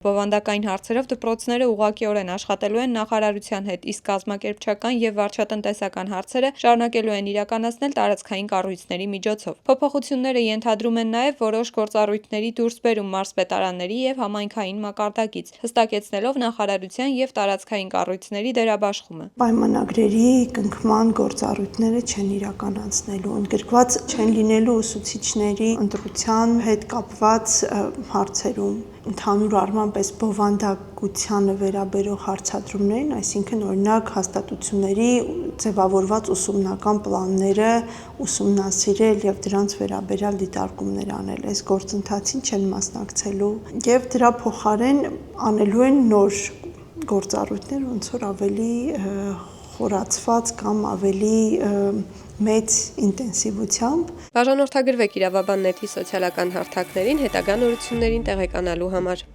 Բովանդակային հարցերով դպրոցները ուղղակիորեն աշխատելու են նախարարության հետ, իսկ կազմակերպչական և վարչատնտեսական հարցերը շարունակելու են իրականացնել տարածքային կառույցների միջոցով։ Փոփոխությունները ենթադրում են նաև որոշ գործառույթների դուրսբերում մարզպետարանների և համայնքային մակարդակից, հստակեցնելով նախարարության և տարածքային կառույցների դերաբաշխումը։ Պայմանագրերի կնքման գործառույթները չեն իրականացնելու, ընդգրկված չեն լինելու ուսուցիչների ընտրության հետ կապված հարցերում, ընդհանուր առմամբ այս բովանդակությանը վերաբերող հարցադրումներին, այսինքն օրինակ հաստատությունների ձևավորված ուսումնական պլանները ուսումնասիրել և դրանց վերաբերյալ դիտարկումներ անել, այս գործընթացին չեն մասնակցելու և դրա փոխարեն անելու են նոր գործառույթներ, ոնց որ ավելի խորացված կամ ավելի մեծ ինտենսիվությամբ։ Բաժանորդագրվեք Իրավաբան նետի սոցիալական հարթակներին հետագա նորություններին տեղեկանալու համար։